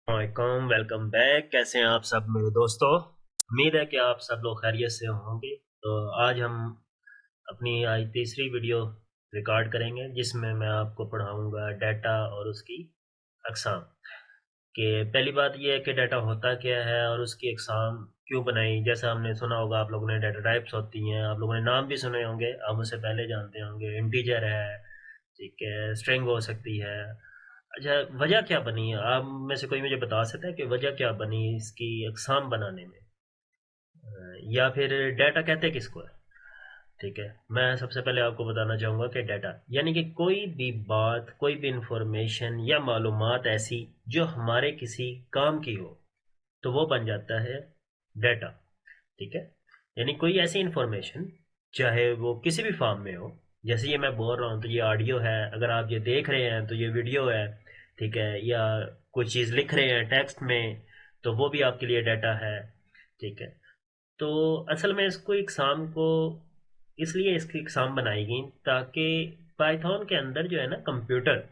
वालेकुम, welcome back. कैसे हैं आप सब मेरे दोस्तों? उम्मीद है कि आप सब लोग खैरियत से होंगे। तो आज हम अपनी आज तीसरी वीडियो रिकॉर्ड करेंगे जिसमें मैं आपको पढ़ाऊँगा डाटा और उसकी अक़साम। कि पहली बात ये है कि डाटा होता क्या है और उसकी अक़साम क्यों बनाई? जैसा हमने सुना होगा आप लोगों ने डाटा टाइप्स होती हैं, आप लोगों ने नाम भी सुने होंगे, आप उससे पहले जानते होंगे। इंटीजर है, ठीक है, स्ट्रिंग हो सकती है। अच्छा, वजह क्या बनी है? आप में से कोई मुझे बता सकता है कि वजह क्या बनी इसकी अक़साम बनाने में? या फिर डाटा कहते किसको है? ठीक है, मैं सबसे पहले आपको बताना चाहूँगा कि डाटा यानी कि कोई भी बात, कोई भी इंफॉर्मेशन या मालूमात ऐसी जो हमारे किसी काम की हो, तो वो बन जाता है डाटा। ठीक है, यानी कोई ऐसी इंफॉर्मेशन चाहे वो किसी भी फॉर्म में हो, जैसे ये मैं बोल रहा हूँ तो ये ऑडियो है, अगर आप ये देख रहे हैं तो ये वीडियो है, ठीक है, या कोई चीज़ लिख रहे हैं टेक्स्ट में तो वो भी आपके लिए डाटा है। ठीक है, तो असल में इसको एग्ज़ाम को इसलिए इसकी एग्ज़ाम बनाई गई ताकि पाइथन के अंदर जो है ना कंप्यूटर,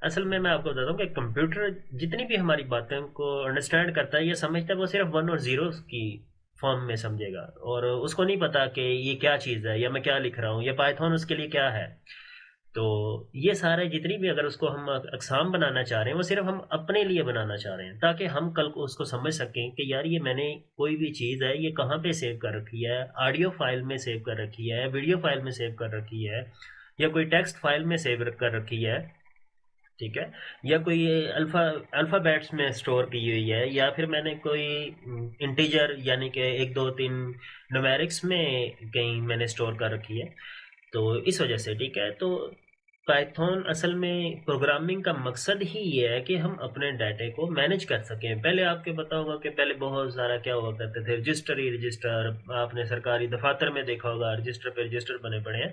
असल में मैं आपको बताता हूँ कि कंप्यूटर जितनी भी हमारी बातें को अंडरस्टैंड करता है, ये समझता है वो सिर्फ वन और ज़ीरोस की फॉर्म में समझेगा और उसको नहीं पता कि ये क्या चीज़ है या मैं क्या लिख रहा हूँ या पाइथन उसके लिए क्या है। तो ये सारे जितनी भी अगर उसको हम अक़साम बनाना चाह रहे हैं वो सिर्फ हम अपने लिए बनाना चाह रहे हैं ताकि हम कल को उसको समझ सकें कि यार ये मैंने कोई भी चीज़ है ये कहाँ पे सेव कर रखी है, ऑडियो फाइल में सेव कर रखी है, वीडियो फाइल में सेव कर रखी है, या कोई टेक्स्ट फाइल में सेव कर रखी है। ठीक है, या कोई अल्फ़ाबेट्स में स्टोर की हुई है, या फिर मैंने कोई इंटीजर यानी कि 1 2 3 न्यूमेरिक्स में कहीं मैंने स्टोर कर रखी है। तो इस वजह से ठीक है, तो पाइथन असल में प्रोग्रामिंग का मकसद ही ये है कि हम अपने डाटे को मैनेज कर सकें। पहले आपको पता होगा कि पहले बहुत सारा क्या हुआ करते थे, रजिस्टर ही रजिस्टर, आपने सरकारी दफातर में देखा होगा रजिस्टर पे रजिस्टर बने पड़े हैं,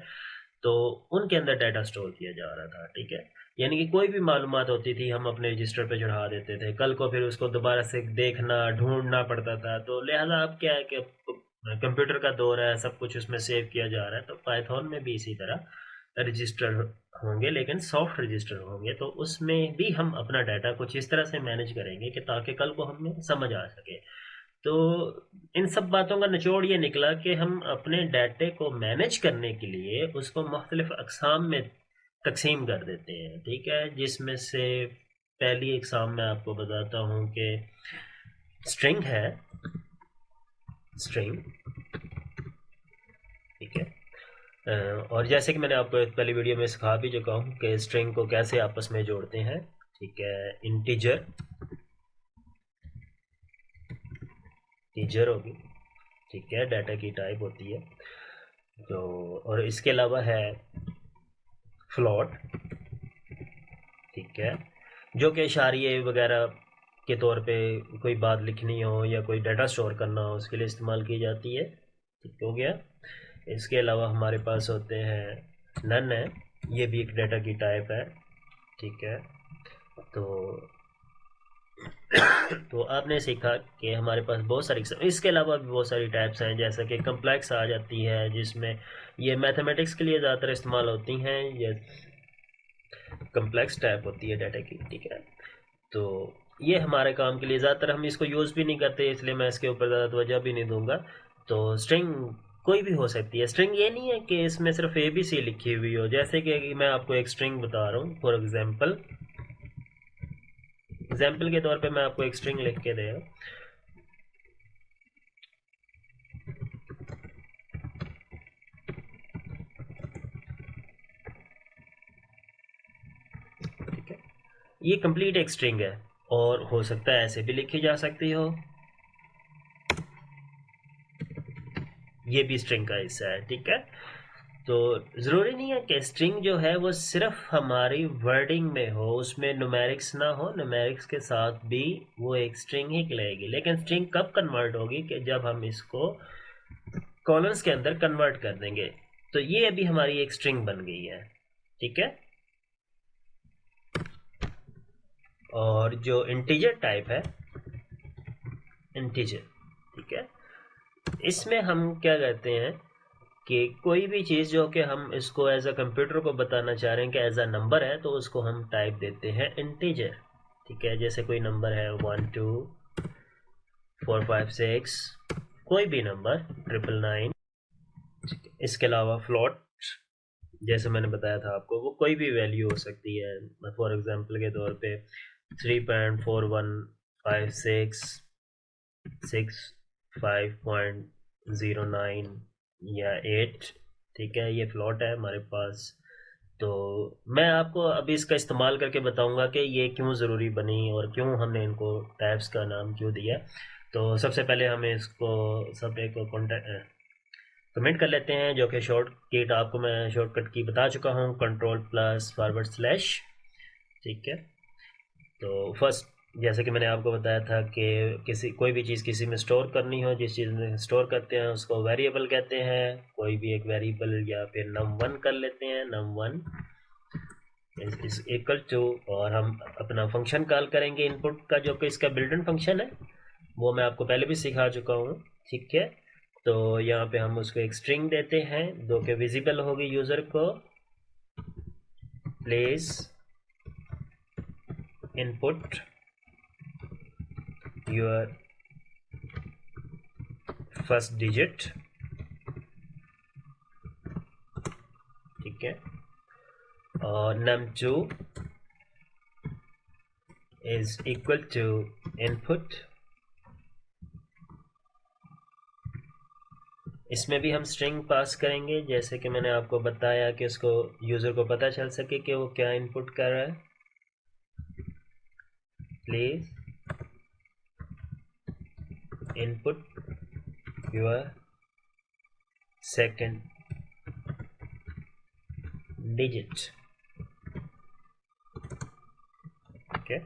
तो उनके अंदर डाटा स्टोर किया जा रहा था। ठीक है, यानी कि कोई भी मालूमात होती थी हम अपने रजिस्टर पे चढ़ा देते थे, कल को फिर उसको दोबारा से देखना ढूंढना पड़ता था। तो लिहाजा अब क्या है कि कंप्यूटर का दौर है, सब कुछ उसमें सेव किया जा रहा है, तो पाइथन में भी इसी तरह रजिस्टर होंगे लेकिन सॉफ्ट रजिस्टर होंगे, तो उसमें भी हम अपना डाटा कुछ इस तरह से मैनेज करेंगे कि ताकि कल को हमें समझ आ सके। तो इन सब बातों का निचोड़ ये निकला कि हम अपने डाटे को मैनेज करने के लिए उसको मुख्तलिफ अक़साम में तकसीम कर देते हैं। ठीक है, जिसमें से पहली अक़साम मैं आपको बताता हूँ कि स्ट्रिंग है, स्ट्रिंग। ठीक है, और जैसे कि मैंने आपको पहली वीडियो में सिखा भी चुका हूँ कि स्ट्रिंग को कैसे आपस में जोड़ते हैं। ठीक है, इंटीजर टीजर होगी, ठीक है, डाटा की टाइप होती है। तो और इसके अलावा है फ्लोट, ठीक है, जो कि इशारिये वगैरह के तौर पे कोई बात लिखनी हो या कोई डाटा स्टोर करना हो उसके लिए इस्तेमाल की जाती है। ठीक हो गया। इसके अलावा हमारे पास होते हैं नन है, ये भी एक डाटा की टाइप है। ठीक है, तो तो आपने सीखा कि हमारे पास बहुत सारी, इसके अलावा भी बहुत सारी टाइप्स हैं, जैसे कि कम्प्लेक्स आ जाती है जिसमें ये मैथमेटिक्स के लिए ज़्यादातर इस्तेमाल होती हैं, ये कम्प्लेक्स टाइप होती है डाटा की। ठीक है, तो ये हमारे काम के लिए ज़्यादातर हम इसको यूज़ भी नहीं करते, इसलिए मैं इसके ऊपर ज़्यादा तवज्जो भी नहीं दूंगा। तो स्ट्रिंग कोई भी हो सकती है। स्ट्रिंग ये नहीं है कि इसमें सिर्फ ए बी सी लिखी हुई हो, जैसे कि मैं आपको एक स्ट्रिंग बता रहा हूँ, फॉर एग्जाम्पल के तौर पे मैं आपको एक स्ट्रिंग लिख के दे रहा हूँ। ठीक है, ये कंप्लीट एक स्ट्रिंग है और हो सकता है ऐसे भी लिखी जा सकती हो, ये भी स्ट्रिंग का हिस्सा है। ठीक है, तो ज़रूरी नहीं है कि स्ट्रिंग जो है वो सिर्फ हमारी वर्डिंग में हो, उसमें न्यूमेरिक्स ना हो, न्यूमेरिक्स के साथ भी वो एक स्ट्रिंग ही कहलाएगी। लेकिन स्ट्रिंग कब कन्वर्ट होगी कि जब हम इसको कॉलम्स के अंदर कन्वर्ट कर देंगे, तो ये अभी हमारी एक स्ट्रिंग बन गई है। ठीक है, और जो इंटीजर टाइप है, इंटीजर, ठीक है, इसमें हम क्या कहते हैं कि कोई भी चीज़ जो कि हम इसको एज अ कंप्यूटर को बताना चाह रहे हैं कि एज अ नंबर है, तो उसको हम टाइप देते हैं इंटीजर। ठीक है, जैसे कोई नंबर है 1 2 4 5 6, कोई भी नंबर 999, इसके अलावा फ्लोट जैसे मैंने बताया था आपको, वो कोई भी वैल्यू हो सकती है। फॉर एग्जांपल के तौर पे 3.4156 5.09 या 8, ठीक है, ये फ्लॉट है हमारे पास। तो मैं आपको अभी इसका इस्तेमाल करके बताऊंगा कि ये क्यों ज़रूरी बनी और क्यों हमने इनको टैब्स का नाम क्यों दिया। तो सबसे पहले हमें इसको सब एक कमेंट कर लेते हैं, जो कि शॉर्टकट आपको मैं शॉर्टकट की बता चुका हूँ, कंट्रोल+// ठीक है। तो फर्स्ट, जैसे कि मैंने आपको बताया था कि किसी कोई भी चीज़ किसी में स्टोर करनी हो, जिस चीज़ में स्टोर करते हैं उसको वेरिएबल कहते हैं। कोई भी एक वेरिएबल या फिर num1 कर लेते हैं, num1 इज इक्वल टू, और हम अपना फंक्शन कॉल करेंगे इनपुट का, जो कि इसका बिल्ट इन फंक्शन है, वो मैं आपको पहले भी सिखा चुका हूँ, ठीक है। तो यहाँ पे हम उसको एक स्ट्रिंग देते हैं जो कि विजिबल होगी यूज़र को। Place input your first digit, ठीक है, और num2 is equal to input. इसमें भी हम स्ट्रिंग पास करेंगे, जैसे कि मैंने आपको बताया कि उसको यूज़र को पता चल सके कि वो क्या इनपुट कर रहा है। Please input your second digit, okay.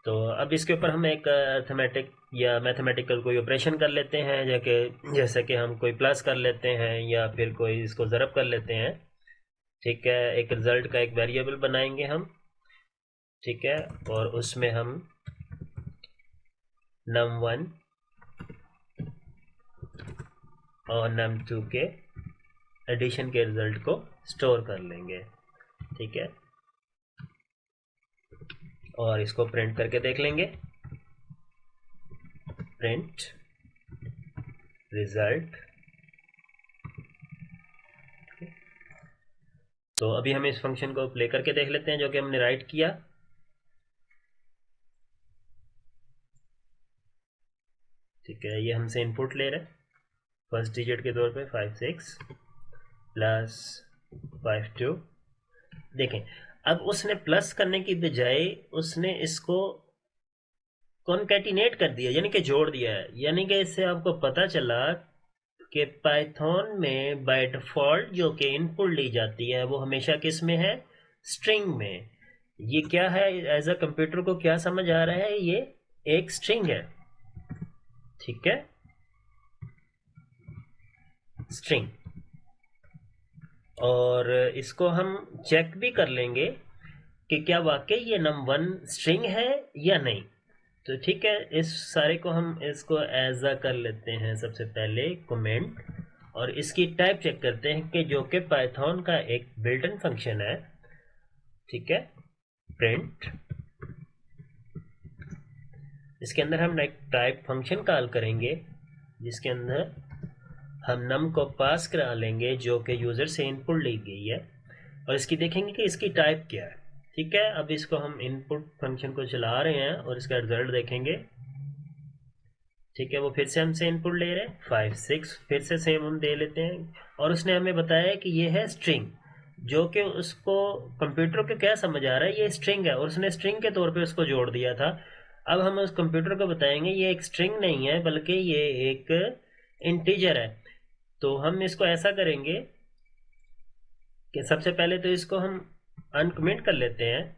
तो अब इसके ऊपर हम एक अर्थमेटिक या मैथमेटिकल कोई ऑपरेशन कर लेते हैं, जैसे कि हम कोई प्लस कर लेते हैं या फिर कोई इसको ज़रब कर लेते हैं, ठीक है। एक रिज़ल्ट का एक वेरिएबल बनाएंगे हम, ठीक है, और उसमें हम num1 और num2 के एडिशन के रिज़ल्ट को स्टोर कर लेंगे, ठीक है, और इसको प्रिंट करके देख लेंगे। प्रिंट रिजल्ट, तो अभी हम इस फंक्शन को प्ले करके देख लेते हैं जो कि हमने राइट किया, ठीक है। ये हमसे इनपुट ले रहा है फर्स्ट डिजिट के तौर पे 56 प्लस 52। देखें, अब उसने प्लस करने की बजाय उसने इसको कॉन्कैटिनेट कर दिया, यानी कि जोड़ दिया है। यानी कि इससे आपको पता चला कि पाइथन में बाय डिफ़ॉल्ट जो कि इनपुट ली जाती है वो हमेशा किस में है, स्ट्रिंग में। ये क्या है, एज अ कंप्यूटर को क्या समझ आ रहा है, ये एक स्ट्रिंग है, ठीक है, स्ट्रिंग। और इसको हम चेक भी कर लेंगे कि क्या वाकई ये num1 स्ट्रिंग है या नहीं। तो ठीक है, इस सारे को हम इसको एज अ कर लेते हैं सबसे पहले कमेंट, और इसकी टाइप चेक करते हैं कि जो कि पाइथन का एक बिल्ट इन फंक्शन है, ठीक है, प्रिंट। इसके अंदर हम एक टाइप फंक्शन कॉल करेंगे जिसके अंदर हम नम को पास करा लेंगे जो कि यूज़र से इनपुट ली गई है, और इसकी देखेंगे कि इसकी टाइप क्या है, ठीक है। अब इसको हम इनपुट फंक्शन को चला रहे हैं और इसका रिजल्ट देखेंगे, ठीक है। वो फिर से हमसे इनपुट ले रहे हैं 5 6, फिर से सेम हम दे लेते हैं, और उसने हमें बताया कि ये है स्ट्रिंग, जो कि उसको कंप्यूटर को क्या समझ आ रहा है, ये स्ट्रिंग है, और उसने स्ट्रिंग के तौर पे उसको जोड़ दिया था। अब हम उस कंप्यूटर को बताएंगे ये एक स्ट्रिंग नहीं है बल्कि ये एक इंटीजर है। तो हम इसको ऐसा करेंगे कि सबसे पहले तो इसको हम अनकमेंट कर लेते हैं,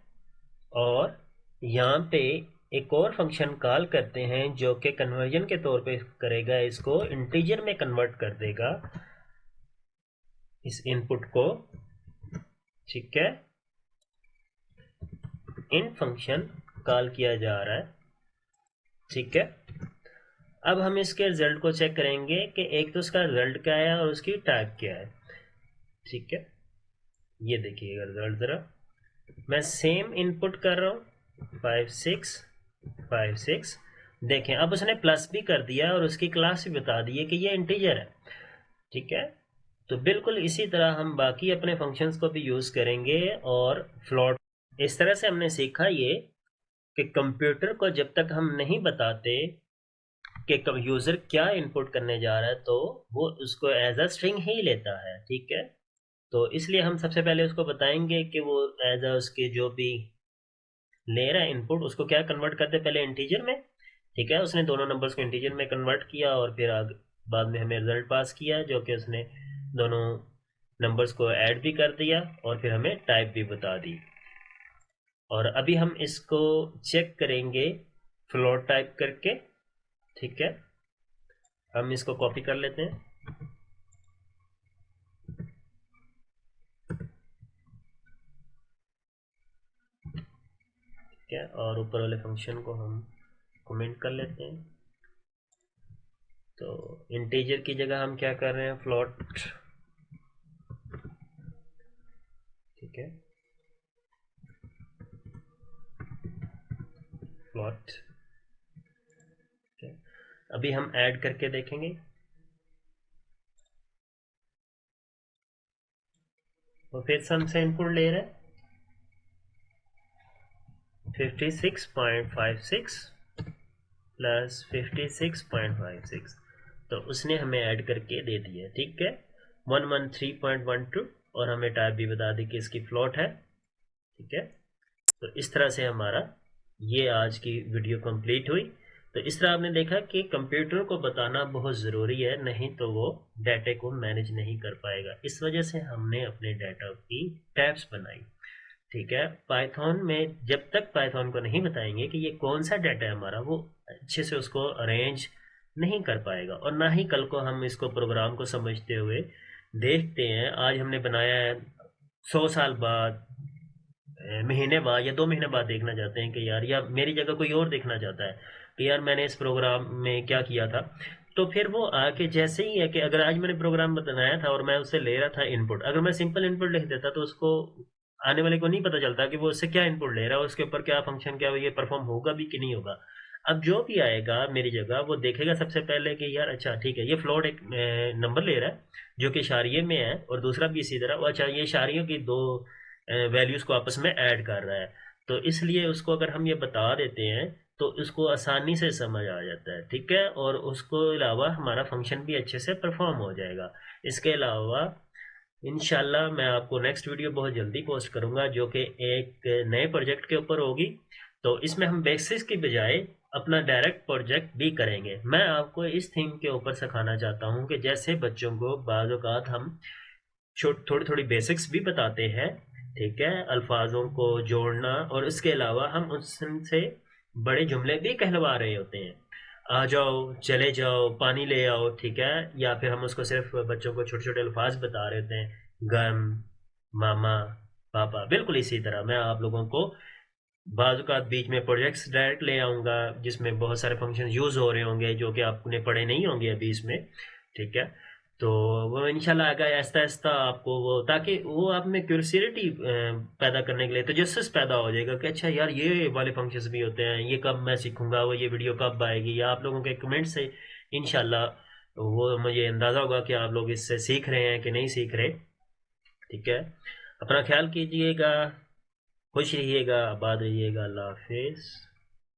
और यहाँ पे एक और फंक्शन कॉल करते हैं जो कि कन्वर्जन के तौर पे करेगा, इसको इंटीजर में कन्वर्ट कर देगा इस इनपुट को, ठीक है। इन फंक्शन कॉल किया जा रहा है, ठीक है। अब हम इसके रिजल्ट को चेक करेंगे कि एक तो उसका रिजल्ट क्या है और उसकी टाइप क्या है, ठीक है। ये देखिएगा रिजल्ट, ज़रा मैं सेम इनपुट कर रहा हूँ, 5656। देखें अब उसने प्लस भी कर दिया और उसकी क्लास भी बता दी है कि ये इंटीजर है। ठीक है, तो बिल्कुल इसी तरह हम बाकी अपने फंक्शंस को भी यूज़ करेंगे और फ्लोट। इस तरह से हमने सीखा ये कि कंप्यूटर को जब तक हम नहीं बताते कि यूज़र क्या इनपुट करने जा रहा है तो वो उसको एज अ स्ट्रिंग ही लेता है। ठीक है, तो इसलिए हम सबसे पहले उसको बताएंगे कि वो एज अ उसके जो भी ले रहा है इनपुट उसको क्या कन्वर्ट करते पहले इंटीजर में। ठीक है, उसने दोनों नंबर्स को इंटीजर में कन्वर्ट किया और फिर बाद में हमें रिजल्ट पास किया जो कि उसने दोनों नंबर्स को ऐड भी कर दिया और फिर हमें टाइप भी बता दी। और अभी हम इसको चेक करेंगे फ्लोट टाइप करके। ठीक है, हम इसको कॉपी कर लेते हैं। ठीक है, और ऊपर वाले फंक्शन को हम कमेंट कर लेते हैं। तो इंटीजर की जगह हम क्या कर रहे हैं, फ्लोट। ठीक है, फ्लोट। ठीक है, अभी हम ऐड करके देखेंगे। तो फिर से हमसे इनपुट ले रहा है 56.56 प्लस 56.56। तो उसने हमें ऐड करके दे दिया। ठीक है, 113.12 और हमें टाइप भी बता दी कि इसकी फ्लोट है। ठीक है, तो इस तरह से हमारा ये आज की वीडियो कंप्लीट हुई। तो इस तरह आपने देखा कि कंप्यूटर को बताना बहुत ज़रूरी है, नहीं तो वो डाटा को मैनेज नहीं कर पाएगा। इस वजह से हमने अपने डाटा की टैब्स बनाई। ठीक है, पाइथन में जब तक पाइथन को नहीं बताएंगे कि ये कौन सा डाटा है हमारा, वो अच्छे से उसको अरेंज नहीं कर पाएगा और ना ही कल को हम इसको प्रोग्राम को समझते हुए देखते हैं। आज हमने बनाया है, 100 साल बाद, महीने बाद या 2 महीने बाद देखना चाहते हैं कि यार, या मेरी जगह कोई और देखना चाहता है कि यार मैंने इस प्रोग्राम में क्या किया था। तो फिर वो आके जैसे ही है कि अगर आज मैंने प्रोग्राम बनाया था और मैं उससे ले रहा था इनपुट, अगर मैं सिंपल इनपुट लिख देता तो उसको आने वाले को नहीं पता चलता कि वो उससे क्या इनपुट ले रहा है, उसके ऊपर क्या फंक्शन, क्या ये परफॉर्म होगा भी कि नहीं होगा। अब जो भी आएगा मेरी जगह वो देखेगा सबसे पहले कि यार अच्छा ठीक है, ये फ्लोट एक नंबर ले रहा है जो कि इशारिये में है और दूसरा भी इसी तरह, वो अच्छा ये इशारियों की दो वैल्यूज़ को आपस में ऐड कर रहा है। तो इसलिए उसको अगर हम ये बता देते हैं तो उसको आसानी से समझ आ जाता है। ठीक है, और उसको अलावा हमारा फंक्शन भी अच्छे से परफॉर्म हो जाएगा। इसके अलावा इंशाल्लाह मैं आपको नेक्स्ट वीडियो बहुत जल्दी पोस्ट करूंगा जो कि एक नए प्रोजेक्ट के ऊपर होगी। तो इसमें हम बेसिस की बजाय अपना डायरेक्ट प्रोजेक्ट भी करेंगे। मैं आपको इस थीम के ऊपर सिखाना चाहता हूं कि जैसे बच्चों को बाज़ औक़ात हम थोड़ी थोड़ी बेसिक्स भी बताते हैं। ठीक है, अल्फाजों को जोड़ना, और इसके अलावा हम उनसे बड़े जुमले भी कहलवा रहे होते हैं। आ जाओ, चले जाओ, पानी ले आओ। ठीक है, या फिर हम उसको सिर्फ बच्चों को छोटे छोटे अल्फाज बता रहे होते हैं, गम, मामा, पापा। बिल्कुल इसी तरह मैं आप लोगों को बाज़ औक़ात बीच में प्रोजेक्ट्स डायरेक्ट ले आऊँगा जिसमें बहुत सारे फंक्शन यूज़ हो रहे होंगे जो कि आपने पढ़े नहीं होंगे अभी इसमें। ठीक है, तो वो इंशाल्लाह आएगा आहिस्ता आहिस्ता आपको, वो ताकि वो आप में क्यूरियोसिटी पैदा करने के लिए तजस्सुस पैदा हो जाएगा कि अच्छा यार ये वाले फंक्शंस भी होते हैं, ये कब मैं सीखूंगा, वो ये वीडियो कब आएगी। या आप लोगों के कमेंट से इंशाल्लाह वो मुझे अंदाज़ा होगा कि आप लोग इससे सीख रहे हैं कि नहीं सीख रहे। ठीक है, अपना ख्याल कीजिएगा, खुश रहिएगा, आबाद रहिएगा। अल्लाह हाफिज़।